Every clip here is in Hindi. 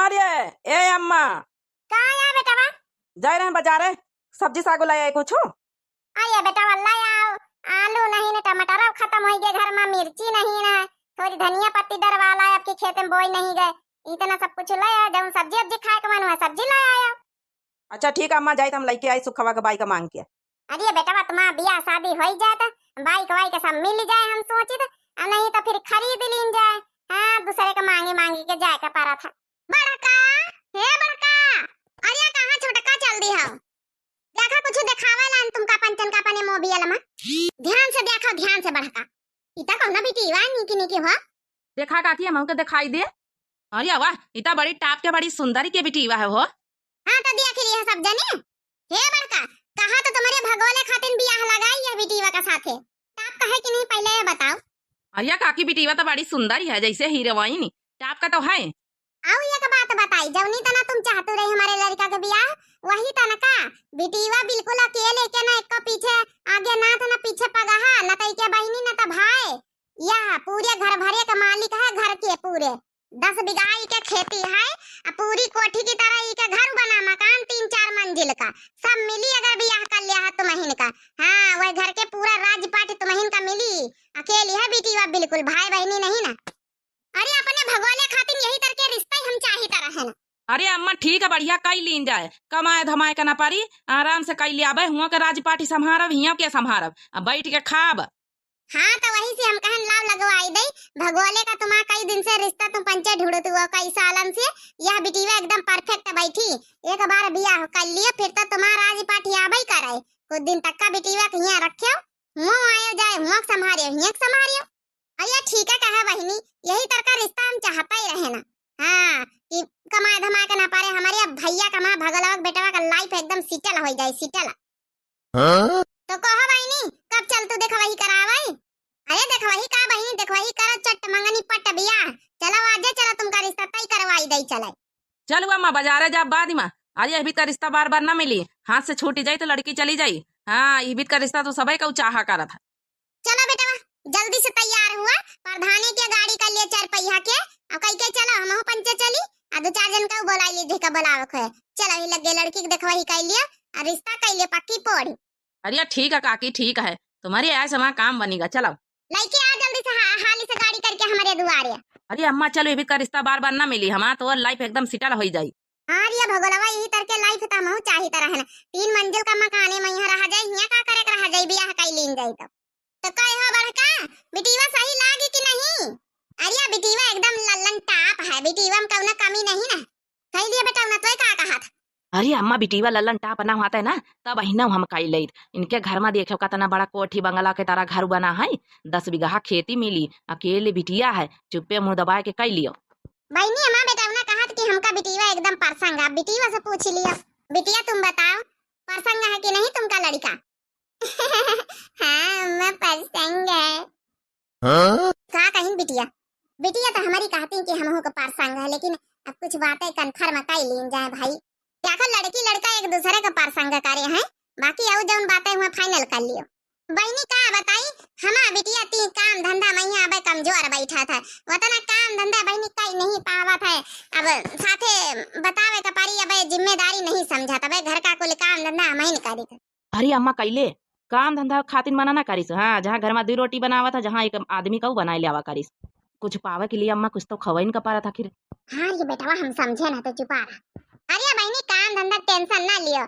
अरे ए अम्मा कहाँ आया बेटावा? जा रहे हैं बाजारे, सब्जी सागो लाए कुछ। आइए बेटावा लाई आओ। आलू नहीं न टमाटर अब खत्म हो गए घर में, मिर्ची नहीं न थोड़ी धनिया पत्ती डरवा लाए, आपके खेत में बोई नहीं गए, इतना सब कुछ लाया। जब सब्जी अब्जी खाए के मन हुआ सब्जी ला आया। अच्छा ठीक है अम्मा, जाए हम लेके आई सुखवा के बाई का मांग के। अरे बेटावा तुम्हारा बियाह शादी हो जाए तो बाइक वाइक के सब मिल जाए, हम सोची तो नहीं तो फिर खरीद लीन जाए। हाँ दूसरे का मांगे मांगे के जाए का पारा था। बड़का हे बड़का, अरे कहाँ छोटका चल दी हो? देखा कुछ दिखावा लान तुमका पंचन का पने मोबियल में, ध्यान से देखो ध्यान से बड़का। इता कौन बेटी वा निकी निकी हो? देखा काकी हम के दिखाई दे। अरे वाह, इता बड़ी टाप के बड़ी सुंदरी के बेटी हुआ है हो। हाँ तो देख लिया सब जने। हे बड़का, कहा तो तुम्हारे भगोले खातिन बियाह लगाई है बेटीवा का साथे, टाप कहे कि नहीं पहले ये बताओ। अरे काकी बेटीवा तो बड़ी सुंदरी है, जैसे हीरोइन टाप का तो है। आओ ये का बात बताई, जवनी तना तुम चाहते रहे हमारे लड़का के बियाह वही तना का। बेटीवा बिल्कुल अकेले के ना एक पीछे आगे ना था ना पीछे पगहा, ना तो के बहनी ना तो भाई, यह पूरे घर भरे का मालिक है, घर के पूरे 10 बीघा के खेती है, पूरी कोठी की तरह के घर बना, मकान 3-4 मंजिल का, सब मिली अगर बियाह कर लिया है तुम्हें का। हाँ वही घर के पूरा राजपाट तुम्हें का मिली, अकेली है बेटीवा बिल्कुल, भाई बहनी नहीं ना। अरे अपने भगवाने खातिर यही तरह के रिश्ते हम चाही तरह है ना। अरे अम्मा ठीक है, बढ़िया कई लीन जाए, कमाए धमाए का ना पारी, आराम से कई लिया हुआ के राजपाटी संभारब, हिया के संभारब, अब बैठ के खाब। हाँ तो वही से हम कहन लाव लगवाई दे, भगवाले का तुम्हारा कई दिन से रिश्ता तुम पंचे ढूंढते हुआ कई सालन से, यह बिटिया एकदम परफेक्ट बैठी, एक बार बियाह कर लिया फिर तो तुम्हारा राजपाटी आबई करे, कुछ दिन तक का बिटिया के यहाँ रखे मुँह आयो जाए, मुँह संभारियो हिया संभारियो। अरे ठीक है कहा बहनी, यही तरह का रिश्ता हम चाहता ही रहे ना। हाँ कि कमाए धमाए के ना पारे, हमारे भैया का माँ भगलवा बेटवा का लाइफ एकदम सेटल हो जाए, सेटल। हाँ? तो कहो बहनी कब चल तू देखवाही करावई? अरे देखवाही का बहनी, देखवाही करो चट मंगनी पट बियाह, चलो आजे चलो तुमका रिश्ता तय करवाई दई चले। चलो अम्मा बाजारे जा बाद में, अरे अभी का रिश्ता बार बार ना मिली, हाथ से छूटी जाए तो लड़की चली जाई। हाँ ये का रिश्ता तो सबे का चाहा करा था। चलो बेटा जल्दी से तैयार हुआ, प्रधानी के गाड़ी कर लिए 4 पहिया के, अब कई के चलो हम पंचे चली, आ 2-4 जन का बुला लिए ढेका बुलावे है, चलो ही लगे लड़की के देखवाही कर लिया और रिश्ता कर लिए पक्की पड़ी। अरे ठीक है काकी ठीक है, तुम्हारी ऐसे वहाँ काम बनेगा, चलो लड़की आ जल्दी से, हाली से गाड़ी करके हमारे दुआरे। अरे अम्मा चलो ये का रिश्ता बार बार ना मिली, हमारा तो लाइफ एकदम सेटल हो जाई। हाँ रिया भगोलवा यही तरह के लाइफ तो हम चाही तरह है ना, 3 मंजिल का मकान में यहाँ रह जाए, यहाँ का करे के रह जाए, बियाह कर लीन जाए तो कहे हो बड़का बिटिवा सही लागी कि नहीं? अरे बिटिवा एकदम लल्लन टाप है, बिटिवा में कौनो कमी नहीं ना, कह दिया बेटा ना तो का कहा था। अरे अम्मा बिटिवा लल्लन टाप ना होता है ना, तब अहिना हम कई ले, इनके घर में देखो कितना बड़ा कोठी बंगला के तरह घर बना है, 10 बीघा खेती मिली, अकेले बिटिया है, चुप्पे मुंह दबाए के कई लियो। बहनी हमारा बेटा ना कहा कि हमका बिटिवा एकदम परसंग है, बिटिवा से पूछ लियो, बिटिया तुम बताओ परसंग है कि नहीं तुमका लड़का? हाँ मैं परसंग है। हाँ? कहा कहीं बिटिया, बिटिया तो हमारी कहती कि हम को परसंग है, लेकिन अब कुछ बातें कन्फर्म कर लीन जाए भाई, देखो लड़की लड़का एक दूसरे का परसंग करे हैं, बाकी और जौन बातें हुआ फाइनल कर लियो। बहनी का बताई हमारा बिटिया ती काम धंधा में अब कमजोर बैठा था, वतना काम धंधा बहनी कई नहीं पावा था, अब साथे बतावे का पारी अब जिम्मेदारी नहीं समझा, तब घर का कुल काम धंधा हम ही करी था। अरे अम्मा कैले काम धंधा खातिर मना ना करिस, हाँ जहाँ घर में 2 रोटी बनावा था, जहाँ एक आदमी का बनाए लियावा करिस, कुछ पावे के लिए अम्मा कुछ तो खवाइन का पारा था फिर। हाँ ये बेटा हम समझे ना तो चुपा रहा। अरे बहनी काम धंधा टेंशन ना लियो,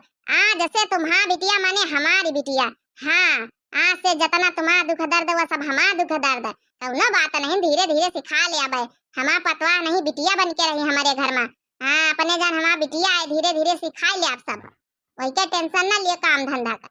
जैसे तुम्हारा बिटिया माने हमारी बिटिया, हाँ आज से जितना तुम्हारा दुख दर्द वो सब हमारा दुख दर्द, कौनो बात नहीं, धीरे धीरे सिखा ले अब, हमारा पतवा नहीं बिटिया बन के रही हमारे घर में। हाँ अपने जान हमारा बिटिया है, धीरे धीरे सिखा ले आप सब, वही के टेंशन ना लियो काम धंधा का।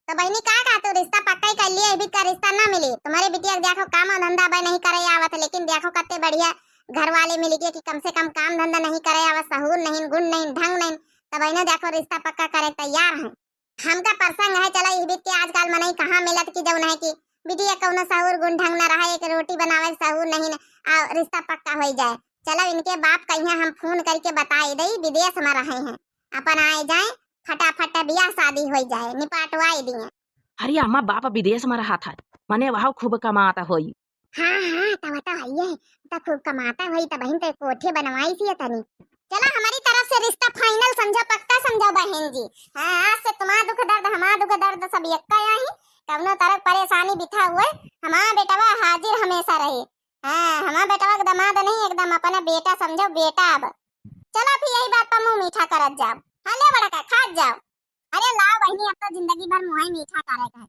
तो बहनी का तू रिश्ता पक्का ही कर लिए, अभी का रिश्ता ना मिली तुम्हारे बिटिया, देखो काम धंधा भाई नहीं करे आवत, लेकिन देखो कितने बढ़िया घर वाले मिल गए कि कम से कम काम धंधा नहीं करे आवत, सहूर नहीं गुण नहीं ढंग नहीं, तब बहना देखो रिश्ता पक्का करे तैयार है। हमका प्रसंग है, चलो ये के आजकल मन कहाँ मिलत की जौन है कि बिटिया कौनो सहूर गुण ढंग न रहा, एक रोटी बनावे सहूर नहीं न रिश्ता पक्का हो जाए। चलो इनके बाप कहीं हम फोन करके बताई दई, विदेश में रहे हैं, अपन आए जाए फटाफट बियाह शादी हो जाए, निपाटवाई दिए। अरे अम्मा बाप विदेश में रहा था, मने वहाँ खूब कमाता होई। हाँ हाँ तब तो है, तो खूब कमाता होई, तब बहन तो कोठे बनवाई थी तनी। चला हमारी तरफ से रिश्ता फाइनल समझो, पक्का समझो बहन जी। हाँ, आज से तुम्हारा दुख दर्द हमारा दुख दर्द सब यक्का ही। कवनो तरह परेशानी बिठा हुए हमारा बेटवा हाजिर हमेशा रहे। हाँ, हमारा बेटवा का दामाद नहीं, एकदम अपना बेटा समझो, बेटा। अब चलो फिर यही बात पर मुंह मीठा करत जाओ। हाँ ले बड़ा का खा जाओ। अरे लाओ बहनी, अब तो जिंदगी भर मुंह ही मीठा करे का है।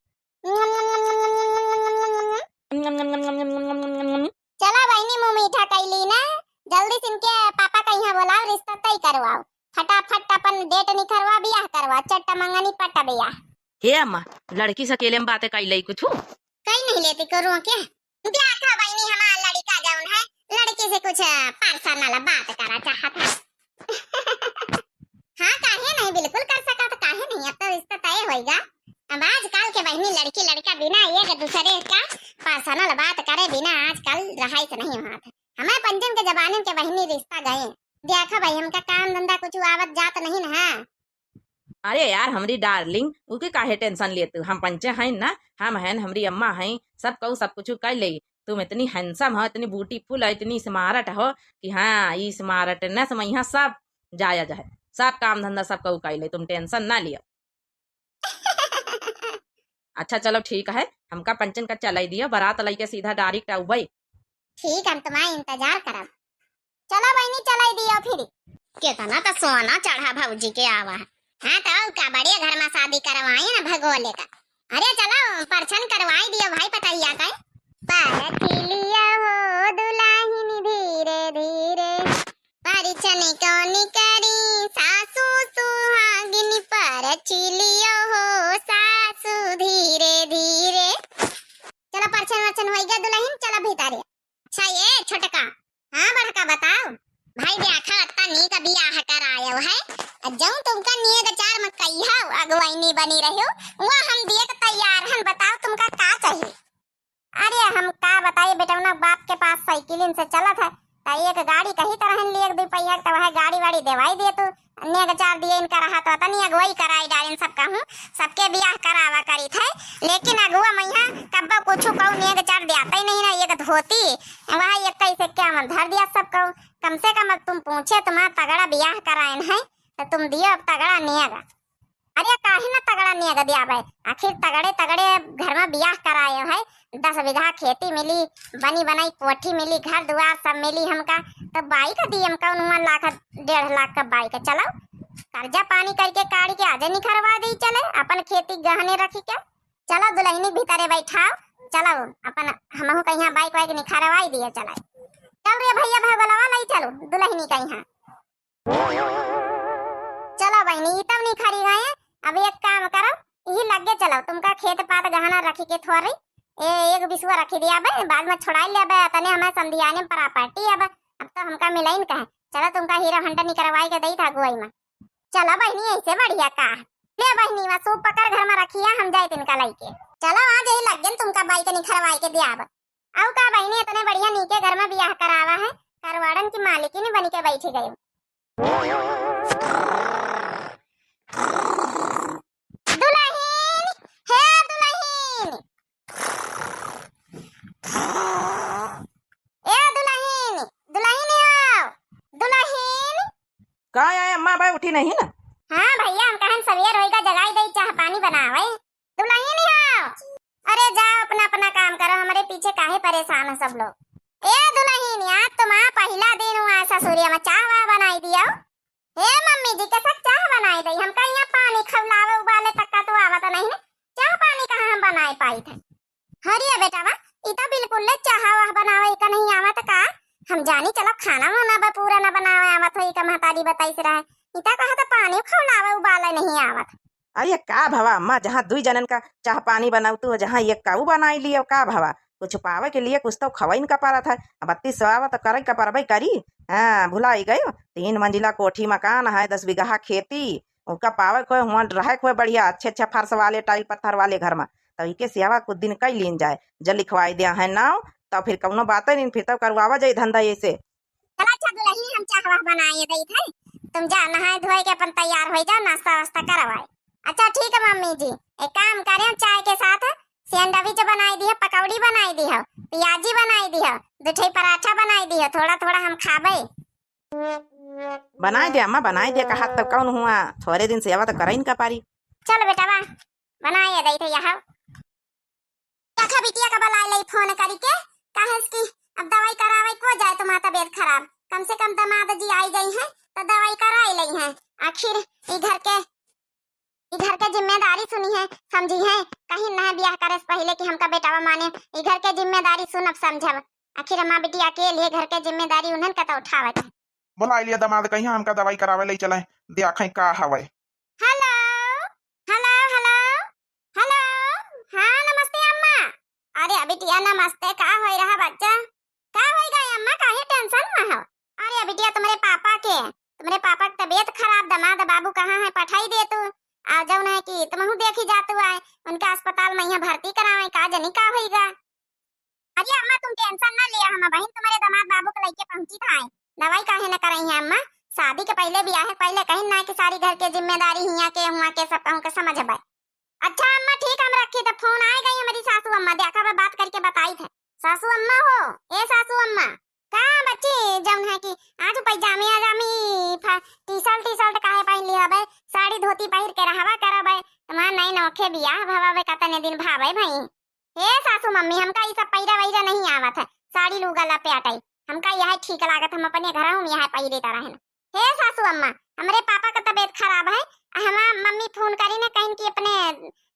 चला बहनी, मुंह मीठा कैली ना, जल्दी से इनके पापा का यहाँ बोलाओ, रिश्ता तय करवाओ। फटाफट अपन डेट निकलवा, बियाह करवा, चट्टा मंगनी पट्टा बियाह। हे अम्मा, लड़की से अकेले में बातें कई लई कुछ कहीं नहीं लेती करूँ क्या? ब्याह का बहनी हमारा लड़का जौन है, लड़की से कुछ पर्सनल बात करा चाहत है। हाँ काहे नहीं, बिल्कुल कर सका तो काहे नहीं, अब तो रिश्ता तय होएगा। अब आजकल के बहनी लड़की लड़का बिना एक दूसरे का पर्सनल बात करे बिना आजकल रहाई से नहीं होता। हमारे पंजन के जमाने के बहनी रिश्ता गए। देखा भाई हमका काम धंधा कुछ आवत जात नहीं ना। अरे यार हमारी डार्लिंग, उके काहे टेंशन लेते, हम पंचे हैं ना, हम हैं, हमारी अम्मा हैं, सब कहू सब कुछ कर ले। तुम इतनी हैंडसम हो, इतनी ब्यूटीफुल हो, इतनी स्मार्ट हो कि हाँ ये स्मार्टनेस में यहाँ सब जाया जाए, सब काम धंधा सब कहू कर ले, तुम टेंशन ना लियो। अच्छा चलो ठीक है, हमका पंचन का चलाई दिया, बारात लाई के सीधा डायरेक्ट आऊ भाई। ठीक, हम तुम्हारा इंतजार करब। चलो बहनी चलाई दियो फिर। कितना तो सोना चढ़ा भौजी के आवा है। हाँ तो का बड़े घर में शादी करवाई ना भगोले का। अरे चलो परछन करवाई दियो भाई, पतैया का परखिलिया हो दुल्हन धीरे धीरे, परिछन कौन करी सासू सुहागिन, परछिलिया हो सासू धीरे धीरे। चलो परछन वरछन होइगा दुल्हन, चलो भीतर। अच्छा ये छोटका, हाँ बड़का बताओ भाई, देखा अत्ता नी का बियाह करायो है, जऊं तुमका निये चार में कहिया अगवाइनी बनी रहो, वो हम दिए के तैयार हैं। बताओ तुमका का चाहिए? अरे हम का बताइए बेटा, बाप के पास साइकिलिन से चला था, एक गाड़ी कही तरह लिए दो पहिया, तो वह गाड़ी वाड़ी देवाई दे तू नेग चार दिए इनका रहा तो तनी अगुवाई कराई डालिन सब कहूं, सबके बियाह करावा करी थे, लेकिन अगुआ मैया कब्बा कुछ कहूं नेग चार देता ही नहीं ना, एक धोती वह एक कैसे क्या मन धर दिया सब कहूं। कम से कम तुम पूछे तुम्हारा तगड़ा बियाह करायन है तो तुम दियो अब तगड़ा नेगा। अरे काहे ना तगड़ा नेगा दिया भाई, आखिर तगड़े तगड़े घर में बियाह करायो है, 10 बीघा खेती मिली, बनी बनाई कोठी मिली, घर दुआर सब मिली हमका, तो बाइक दी हमका 1 लाख 1.5 लाख का बाइक। चलो कर्जा पानी करके काढ़ के आजे नहीं करवा दी, चले अपन खेती गहने रखी क्या। चलो दुल्हनी भीतरे बैठाओ, चलो अपन हमहू कहीं बाइक वाइक निखरवाई दिए। चला चल रे भैया भगलवा लाई चलो दुल्हनी कहीं। चलो बहनी तब नहीं खरी गए, अब एक काम करो यही लगे चलो, तुमका खेत पात गहना रखी के थोड़ी एक बिसुआ रखी दिया बे, बाद में छोड़ा ले बे, तने हमें समझियाने प्रॉपर्टी अब तो हमका मिलाइन का है। चलो तुमका हीरो हंटर निकलवाई के दई था गुआई में। चलो बहनी ऐसे बढ़िया का ले बहनी वा सूप पकड़ घर में रखिया, हम जाए तिनका लाई के। चलो आज यही लग गन तुमका बाइक निखरवाई के दिया। अब का बहनी इतने बढ़िया नीके घर में बियाह करावा है, करवाड़न की मालिकी ने बनी के बैठी गई। दुल्हन हे दुल्हन, ए दुल्हन, दुल्हन आओ दुल्हन। का आए अम्मा भाई उठी नहीं ना? हाँ भैया हम कहन सवेर होएगा जगाई दई चाह पानी बनावे। दुल्हन आओ, अरे जाओ अपना अपना काम करो, हमारे पीछे काहे परेशान है सब लोग। ए दुल्हन आज तुम्हारा पहला दिन हुआ ससुरिया में, चाह वाह बनाई दियो। हे मम्मी जी के साथ चाह बनाई दई, हमका यहाँ पानी खवलावे उबाले तक का तो आवत नहीं है, चाह पानी कहाँ हम बनाए पाई थे। हरिया बेटा वा इता बिल्कुल ले चाह वाह बनावे का नहीं आवत का, हम जानी चलो खाना वाना बा पूरा ना बनावे आवत होई का, महतारी बताई से रहा इता कहा तो पानी खवलावे उबाले नहीं आवत। अरे का भवा अम्मा, जहाँ 2 जनन का चाह पानी बनाऊ तू, जहाँ एक काऊ बनाई लियो का भवा, कुछ पावे के लिए कुछ तो खवाइन का पारा था, अब 32 सवावा तो करे का पारा भाई करी। हाँ भुलाई गयो, 3 मंजिला कोठी मकान है, 10 बीघा खेती, उनका पावे को हुआ रहे को बढ़िया अच्छे अच्छा फर्श वाले टाइल पत्थर वाले घर में, तो इके सियावा कुछ दिन कई लीन जाए, जल लिखवाई दिया है नाव, तो फिर कौनो बात नहीं, फिर तो करवावा जाए धंधा ऐसे। अच्छा दुल्हन हम चाह वाह बनाए दई थे, तुम जा नहाए धोए के अपन तैयार हो जाओ, नाश्ता वास्ता करवाए। अच्छा ठीक है मम्मी जी, एक काम करें चाय के साथ सैंडविच बनाई दी है, पकौड़ी बनाई दी है, प्याजी बनाई दी है, 2 पराठा बनाई दी है, थोड़ा थोड़ा हम खाबे। बनाए दे अम्मा, बनाए दे। कहा तब कौन हुआ, थोड़े दिन से आवा तो करा इनका पारी। चल बेटा बा बनाए दई थे यहाँ देखा बिटिया का बला ले फोन करी के कहे कि अब दवाई करावे को जाए तुम्हारा तबीयत खराब, कम से कम दामाद जी आई गई हैं तो दवाई कराई ली हैं। आखिर घर के जिम्मेदारी सुनी है, समझी है, कहीं न ब्याह करे से पहले कि हमका बेटावा माने घर के जिम्मेदारी सुनब समझब। आखिर हमार बिटिया के लिए घर के जिम्मेदारी उन्हन का तो उठावे। बोला लिया दामाद कहीं हमका दवाई करावे ले चले देखें का हवे। हेलो हेलो हेलो हेलो, हाँ नमस्ते अम्मा। अरे बिटिया नमस्ते, का होई रहा बच्चा, का होई गई अम्मा, काहे टेंशन में हो? अरे बिटिया तुम्हारे पापा की तबीयत खराब, दामाद बाबू कहाँ है, पठाई दे तू आ जाओ ना कि तुमहू देखी जातू आए उनका अस्पताल में यहाँ भर्ती करावे, का जनी का होईगा। अरे अम्मा तुम टेंशन ना लिया, हम बहन तुम्हारे दामाद बाबू को लेके पहुंची था, दवाई काहे न कराई है अम्मा। शादी के पहले ब्याह के पहले कहीं ना कि सारी घर के जिम्मेदारी हिया के हुआ के सब कहूं के समझ बाय। अच्छा अम्मा ठीक, हम रखी तो फोन आ गई हमारी सासू अम्मा, देखा मैं बात करके बताई थे। सासू अम्मा हो, ए सासू अम्मा का बच्ची जौन है कि आज पैजामे आजामी टी शर्ट काहे पहन लिया बे, साड़ी धोती पहिर के रहवा करबे, तुम्हार नई नौखे बियाह भवावे कतने दिन भावे भाई। हे सासू मम्मी हमका ये सब पहिरा वहीरा नहीं आवत है, साड़ी लूगा लपेटाई हमका यह ठीक लागत, हम अपने घर हूं यह पहिरेता रहन। हे सासू अम्मा हमरे पापा का तबीयत खराब है, हमार मम्मी फोन करी ने कहीं कि अपने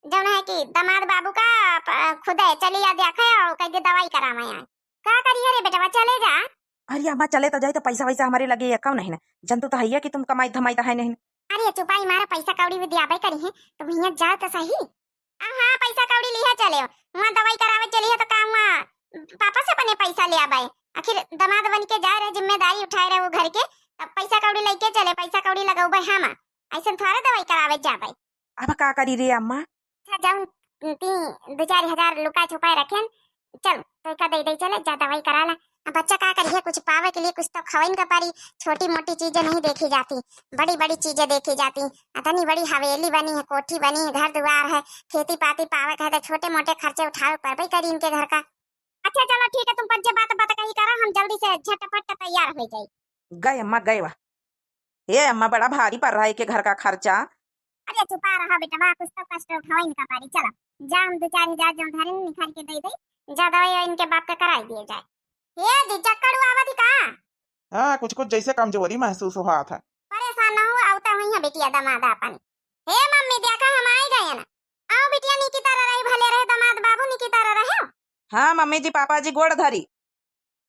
जौन है कि दामाद बाबू का खुद है चली आ देखे और कह दे दवाई करावे आए। का करिए रे बेटा चले जा। अरे अम्मा चले तो जाए तो पैसा वैसा हमारे लगे कौन नहीं ना, जंतु तो है कि तुम कमाई धमाई तो है नहीं। अरे चुपाई मारा पैसा कौड़ी भी दियाबे करी है तो भैया जा तो सही। हाँ पैसा कौड़ी लिया चले वहाँ दवाई करावे चली है तो का वहाँ पापा से अपने पैसा ले आबे, आखिर दामाद बन के जा रहे जिम्मेदारी उठाए रहे वो घर के, अब पैसा कौड़ी लेके चले, पैसा कौड़ी लगाओ भाई हम ऐसे थोड़ा दवाई करावे जाबे। अब का करी रे अम्मा, जाऊं 2-4 हजार लुका छुपाए रखें, चल तो का दे चले जा दवाई करा ला। अब बच्चा का करिए, कुछ पावे के लिए कुछ तो खवाइन का पारी, छोटी मोटी चीजें नहीं देखी जाती, बड़ी बड़ी चीजें देखी जाती। इतनी बड़ी हवेली बनी है, कोठी बनी है, घर द्वार है, खेती पाती पावे का है तो छोटे मोटे खर्चे उठावे पर करी इनके घर का। अच्छा चलो ठीक है, तुम पंचे बात कही करो, हम जल्दी से झटपट तैयार हो जाए। गए अम्मा गए वा, ये अम्मा बड़ा भारी पड़ रहा है के घर का खर्चा। अरे चुपा रहा बेटा, कुछ तो कष्ट उठाओ इनका पारी, चलो जा हम 2-4 हजार जो धारे निकाल के दे जा दवाई इनके बाप का कराई दिए जाए। ये दी चक्कर आवत का? हाँ कुछ कुछ जैसे कमजोरी महसूस हुआ था। परेशान ना हो, आवता हुई है बिटिया दामाद अपन। हे मम्मी देखा हम आए गए ना, आओ बिटिया नी की तरह रही, भले रहे दामाद बाबू नी की तरह रहे। हाँ मम्मी जी पापा जी गोड़ धरी,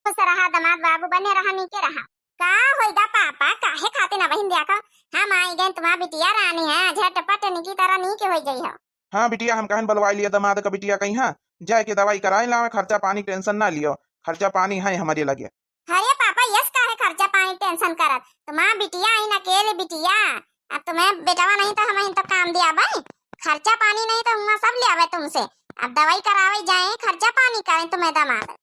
खुश रहा दामाद बाबू बने रहा नी के रहा। का होइगा पापा काहे खाते ना बहन देखा हम आई गए, तुम्हारा बिटिया रानी है, झटपट नी की तरह नी के हो गई है। हाँ बिटिया हम कहन बलवाई लिया दामाद का बिटिया कहीं हाँ जाए के दवाई कराए ला, खर्चा पानी टेंशन ना लियो, खर्चा पानी है हमारे लगे। अरे पापा यस काहे खर्चा पानी टेंशन करत, तुम्हारा बिटिया आई ना अकेले बिटिया, अब तुम्हें बेटावा नहीं तो हमें तो काम दिया भाई, खर्चा पानी नहीं तो हम सब ले आवे तुमसे, अब दवाई करावे जाए खर्चा पानी करें तुम्हें दामाद।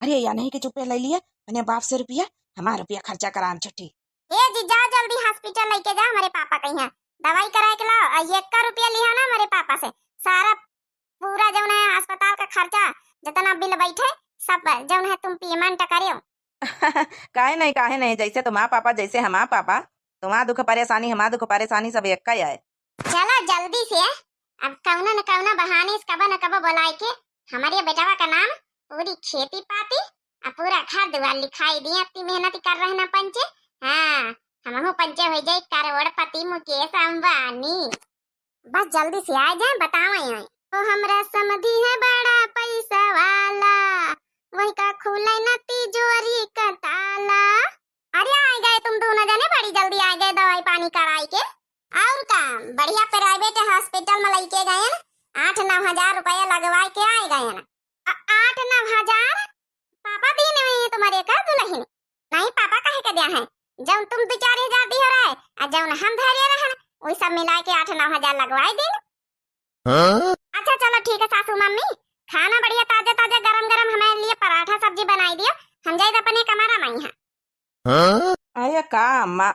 अरे या नहीं कि चुपे ले लिए अपने बाप से रुपया, हमारा रुपया खर्चा करा छुट्टी। ए जी जा जल्दी हॉस्पिटल लेके जा, हमारे पापा कहीं है दवाई कराए के लाओ, 1 रुपया लिया ना हमारे पापा से, सारा पूरा जो है अस्पताल का खर्चा जितना बिल बैठे सब जो है तुम पेमेंट करियो। काहे नहीं, जैसे तुम्हारा पापा जैसे हमारा पापा, तुम्हारा दुख परेशानी हमारा दुख परेशानी सब एक का ही है। चलो जल्दी से, अब कौना न कौना बहाने से कबा न कबा बुलाए के हमारे बेटावा का नाम पूरी खेती पाती और पूरा घर द्वार लिखाई दिए, इतनी मेहनत कर रहे ना पंचे। हाँ हम पंचे हो जाए करोड़पति मुकेश अंबानी, बस जल्दी से आ जाए बताओ यहाँ तो हमरा समझी है बड़ा पैसा वाला, वही का खुले न तिजोरी का ताला। अरे आ गए तुम दोनों जने, बड़ी जल्दी आ गए दवाई पानी कराई के, और का बढ़िया प्राइवेट हॉस्पिटल में लेके गए ना, 8-9 हजार रुपया लगवा के आए गए ना। 8-9 हजार पापा दिए नहीं तुम्हारे का दुल्हन? नहीं पापा कहे के दिया है, जब तुम 2-4 हजार दिया रहे और जब हम धैर्य रहे वही सब मिला के 8-9 हजार लगवाई देना। अच्छा चलो ठीक है सासू मम्मी, खाना बढ़िया ताजा ताजा गरम गरम हमारे लिए पराठा सब्जी बनाई दियो, हम जाए अपने कमरा में यहाँ। अरे का अम्मा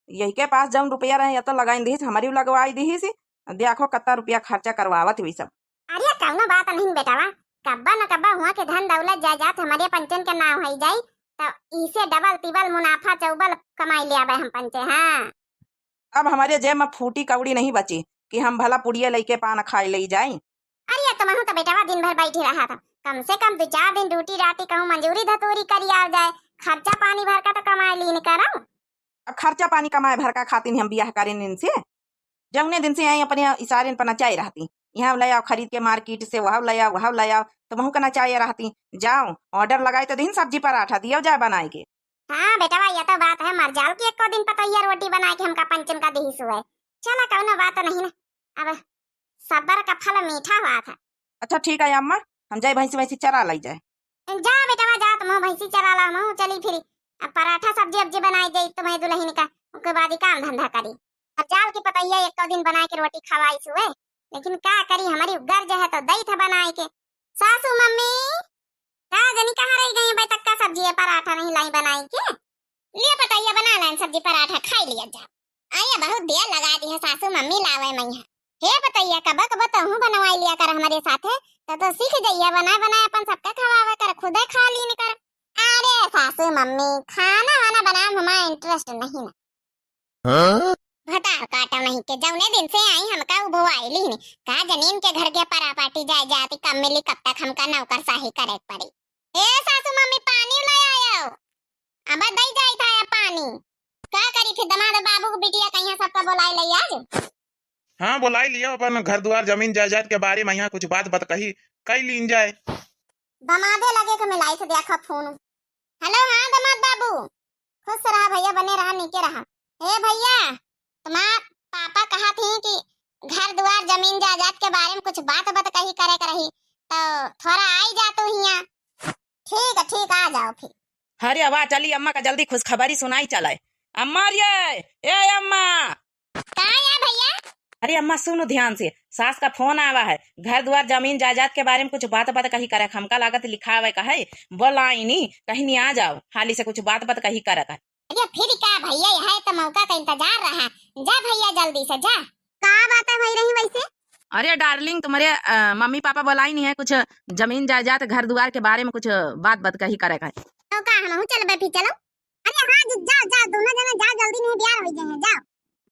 यही के पास जब रुपया रहे तो लगाई दी, हमारी लगवाई दी सी, देखो कितना रुपया खर्चा करवावत हुई सब। अरे कौनो बात नहीं बेटावा, कब्बा न कब्बा हुआ के धन दौलत जायदाद हमारे पंचन के नाम हो जाई, तो इसे डबल तिबल मुनाफा चौबल कमाई ले आवे हम पंचे। हाँ अब हमारे जेब में फूटी कौड़ी नहीं बची कि हम भला पुड़िया लेके पान खाए ले जाए। अरे तो महू तो बेटावा दिन भर बैठी रहा था, कम से कम 2-4 दिन ड्यूटी राती कहूँ मंजूरी धतूरी करी आ जाए, खर्चा पानी भर का तो कमाए ली करो। अब खर्चा पानी कमाए भर का खातिर हम बियाह करें इनसे। जौने दिन से आई अपने इशारे पर नचाई रहती, यहाँ ले आओ खरीद के मार्केट से, वहाँ ले आओ वहाँ ले आओ, तो महू का नचाई रहती। जाओ ऑर्डर लगाए तो दिन सब्जी पराठा दियो जाए बनाए के। हाँ बेटावा ये तो बात है, मर जाओ कि एक दिन पतैया रोटी बना के हमका पंचन का दही सुए। चला कौनो बात नहीं ना, अब सब्र का फल मीठा हुआ था। अच्छा ठीक है अम्मा, हम जाए भैंसी वैसी चरा लाई जाए। जा बेटावा जा, तुम भैंसी चरा ला, मैं चली फिरी। अब पराठा सब्जी अब्जी बनाई जाई तुम्हें दुल्हन का, उसके बाद ही काम धंधा करी। अब जाल की पतैया एक दिन बना के रोटी खवाई सुए, लेकिन क्या करी हमारी गर्ज है तो दई था बनाए के। सासू मम्मी का जनी कहाँ रह गई, भाई तक का सब्जी है पराठा नहीं लाई बनाई के। लिए पतैया बना लाइन सब्जी पराठा खाई लिया जा। आया बहुत देर लगा दी है सासू मम्मी लावे मैया। हे पतैया कब कब तो हूँ बनवाई लिया कर हमारे साथ है, तो सीख जाइए बनाए बनाए अपन सबका खवावे कर, खुद ही खा ली कर। अरे सासू मम्मी खाना वाना बनाए हमारा इंटरेस्ट नहीं ना। भटार काटा नहीं के जौने दिन से आई हमका उभो आईली नहीं, का जनीन के घर के परा पाटी जाए जाती कब मिली कब तक हमका नौकर शाही करे पड़ी। हे सासू मम्मी पानी ले आयो, अब दई जाई था पानी। का करी फिर दमाद बाबू को बिटिया कहीं सबका बुलाई ले आज। हाँ बुलाई लियो, अपन घर द्वार जमीन जायदाद के बारे में यहाँ कुछ बात बत कही लीन जाए। दमादे लगे के मिलाई से देखा फोन। हेलो हाँ दमाद बाबू, खुश रहा भैया, बने रहा नीचे रहा। हे भैया तुम्हारा पापा कहा थी कि घर द्वार जमीन जायदाद के बारे में कुछ बात कही करे करही, तो थोड़ा आई जा तो हिया। ठीक आ जाओ फिर। अरे आवाज चली अम्मा का, जल्दी खुशखबरी सुनाई चलाए। अम्मा ये अम्मा। का है भैया? अरे अम्मा सुनो ध्यान से, सास का फोन आवा है, घर द्वार जमीन जायदाद के बारे में कुछ बात कही करे, हमका लागत लिखा हुआ है, बोलाई नहीं कहीं नहीं, आ जाओ हाली से कुछ बात कही करे। अरे फिर क्या भैया, यह तो मौका का इंतजार रहा, जा भैया जल्दी से जा। का बात है भाई रही वैसे? अरे डार्लिंग तुम्हारे मम्मी पापा बोलाई नहीं है, कुछ जमीन जायदाद घर द्वार के बारे में कुछ बात कही करे। तो का हम चल बैठी चलो। अरे हाँ जाओ दोनों जने जाओ, जल्दी नहीं बियाह हो जाए। जाओ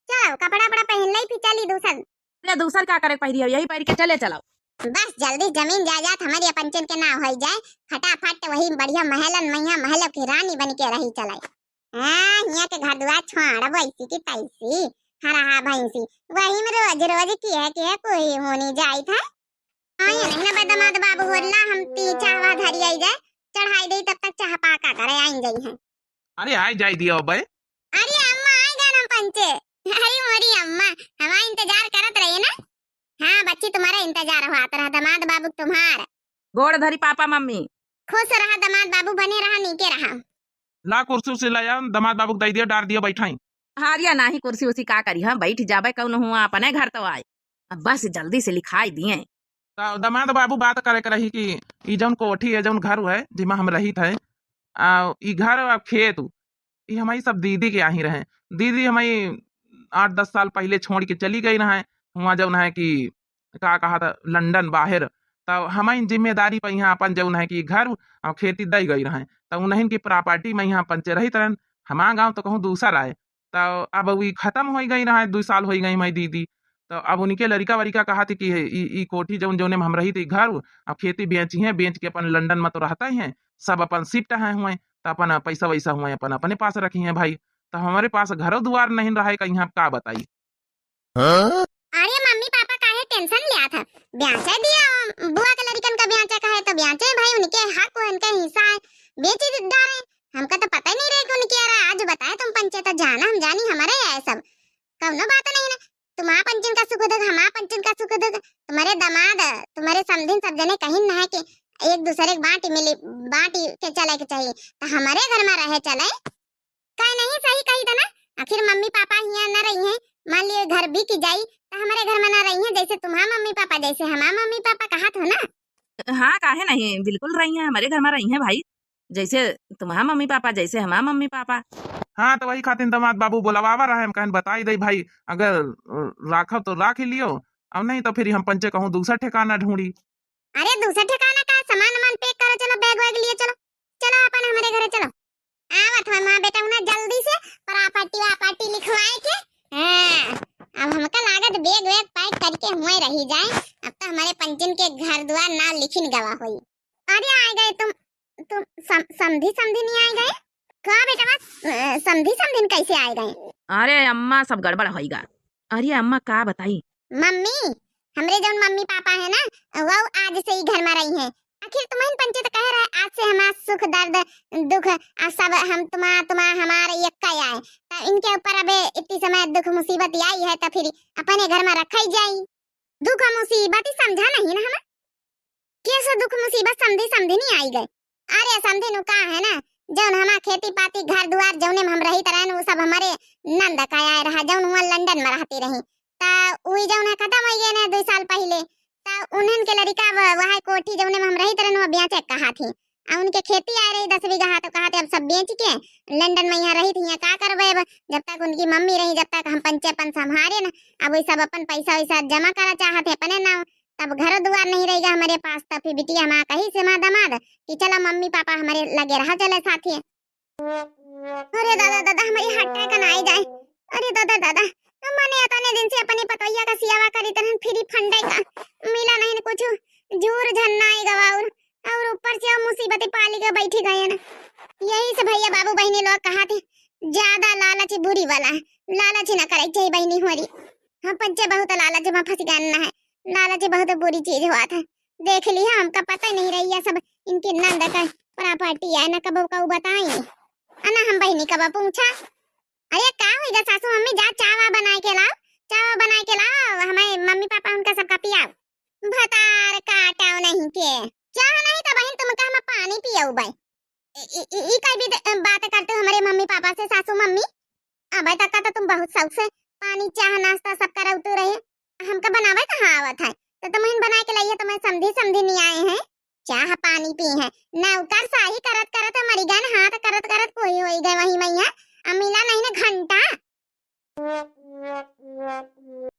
चलो कपड़ा पहन ले फिर चली दूसर। अरे दूसर क्या करे पहरी, यही पहन के चले चलाओ। बस जल्दी जमीन जायदाद हमारी पंचन के नाम हो जाए, फटाफट वही बढ़िया महल की रानी बन के रही चलाई। हाँ यहाँ के घर द्वार छोड़ वैसी की तैसी हरा भैंसी वही में रोज की है कोई होनी जाई था। नहीं ना दमाद बाबू होला हम ती चाहवा धरी आई जाए, चढ़ाई दे तब तक चाह पाका करे आई जाई है। अरे आई जाई दियो बे। अरे अम्मा आई गए ना पंचे। अरे मोरी अम्मा हमारा इंतजार करत रही ना। हाँ बच्ची तुम्हारा इंतजार हुआ रहा, दमाद बाबू तुम्हारा। गोड़ धरी पापा मम्मी। खुश रहा दमाद बाबू, बने रहा नीचे रहा। ला कुर्सी से लाया दमाद बाबू दई दियो, डार दियो बैठाई। हारिया नाही कुर्सी उसी का करी, हम बैठ जाबे कौन हुआ अपने घर तो आए, अब बस जल्दी से लिखाई दिए। तो दमाद बाबू बात करे रही कि ई जौन कोठी है जौन घर है जिमा हम रही थे, ई घर और खेत ये हमारी सब दीदी के यहाँ रहे। दीदी हमारी 8-10 साल पहले छोड़ के चली गई रहे, वहाँ जौन है कि का कहा था लंदन बाहर। तो हमारी जिम्मेदारी पर यहाँ अपन जौन है कि घर और खेती दई गई रहे, तो उन्हीं की प्रॉपर्टी में यहाँ पंचे रही तरन। हमारा गाँव तो कहूँ दूसर आए, तो अब वो खत्म हो गई रहा, 2 साल हो गई हमारी दीदी। तो अब उनके लड़का वरिका कहा थी कि ई कोठी जौन जौने में हम रही थी घर, अब खेती बेची है, बेच के अपन लंदन में तो रहता ही है, सब अपन शिफ्ट है हुए, तो अपन पैसा वैसा हुए अपन अपने पास रखी है भाई। तो हमारे पास घरों द्वार नहीं रहा कहीं, आप का बताइए। अरे मम्मी पापा काहे टेंशन लिया था, ब्याचे दिया बुआ के लड़कन का ब्याचे का है तो ब्याचे भाई, उनके हक उनका हिस्सा है, बेच डाले। हमका तो पता नहीं रहे कि उनके यार आज बताए तुम पंचायत जाना, हम जानी हमारे है सब कौनो बात नहीं ना। तुम्हारा पंचन का सुख देगा, हमारा पंचन का सुख देगा, तुम्हारे दामाद तुम्हारे समधिन सब जने कहीं ना है कि एक दूसरे बांटी मिली बांटी के चले के चाहिए, तो हमारे घर में रहे चले कहीं नहीं। सही कही था ना, आखिर मम्मी पापा यहाँ न रही हैं, मान लिए घर भी की जाई तो हमारे घर में न रही हैं, जैसे तुम्हारा मम्मी पापा जैसे हमारा मम्मी पापा कहा था ना। हाँ काहे नहीं, बिल्कुल रही है, हमारे घर में रही है भाई, जैसे तुम्हारा मम्मी पापा जैसे हमारा मम्मी पापा। हाँ तो वही खातिर दमाद बाबू बोलावा रहे, हम कहन बताई दे भाई, अगर राखो तो राख ही लियो, अब नहीं तो फिर हम पंचे कहूँ दूसरा ठिकाना ढूंढी। अरे दूसरा ठिकाना का सामान पैक करो, चलो बैग वैग लिए चलो अपन हमारे घर चलो। आवत है माँ बेटा उन्हें जल्दी से प्रॉपर्टी लिखवाए के। हाँ, अब हमका लागत बैग वैग पैक करके हुए रही जाए। अब तो हमारे पंचन के घर द्वार ना लिखिन गवा हुई। अरे आ गए तुम समधी नहीं आए गए का बेटा? बस समधी कैसे आए गए? अरे अम्मा सब गड़बड़ होइगा। अरे अम्मा का बताई? मम्मी हमरे जौन मम्मी पापा है ना वो आज से ही घर में रही हैं। आखिर तुम्हारे पंचे तो कह रहा है आज से हमारा सुख दर्द दुख सब हम तुम्हारा हमारे यक्का आए। तो इनके ऊपर अब इतनी समय दुख मुसीबत आई है तो फिर अपने घर में रखा ही जाए। दुख मुसीबत ही समझा नहीं ना हमें? कैसे दुख मुसीबत समझी नहीं आई गए? अरे समझे नु का है ना जौन हमारा खेती पाती घर द्वार जौने में हम रही तरह वो सब हमारे नंद का आए रहा जौन वहाँ लंदन में रहती रही। ता उई जौन है खत्म हो गए ना 2 साल पहले। ता उन्हन के लड़का वहाँ कोठी जौने में हम रही तरह वो बेचे कहा थी। उनके खेती आ रही 10 बीघा तो कहा थे अब सब बेच के लंदन में यहाँ रही थी। यहाँ का करबे जब तक उनकी मम्मी रही जब तक हम पंचेपन संभारे ना। अब वही सब अपन पैसा वैसा जमा करा चाहते अपने ना तब घर द्वार नहीं रहेगा हमारे पास। तब फिर बिटिया हमारा कही से माँ दमाद कि चला मम्मी पापा हमारे लगे रहा चले साथी। अरे दादा हमारी हार्ट अटैक ना आई जाए। अरे दादा मैंने इतने दिन से अपनी पतोइया का सियावा करी तरह फ्री फंडे का मिला नहीं कुछ झूर झन्ना आई गवा और ऊपर से मुसीबतें पाली के बैठी गए ना। यही से भैया बाबू बहनी लोग कहा थे ज्यादा लालच बुरी वाला है। लालच न करे चाहिए बहनी हमारी। हम पंचे बहुत लालच में फंस गए है। लालच बहुत बुरी चीज हुआ था। देख लिया हमका पता ही नहीं रही है सब इनकी नंद का प्रॉपर्टी है ना कब का बताई ना हम बहनी कब पूछा। अरे का होगा सासू मम्मी जा चावा बनाए के लाओ हमारे मम्मी पापा उनका सबका पियाओ। भतार काटाओ नहीं के चाह नहीं तो बहन तुम का हम पानी पियाओ भाई। ई का भी बात करते हो हमारे मम्मी पापा से सासू मम्मी? अब तक तो तुम बहुत शौक से पानी चाह नाश्ता सब कराते रहे। हमका बनावे कहाँ आवत है तो तुम बना के लाइए। तुम्हें समझी नहीं आए हैं चाह पानी पी है नौकर शाही करत मरी गए हाथ करत कोई हो गए वही मैया मिला नहीं ना घंटा।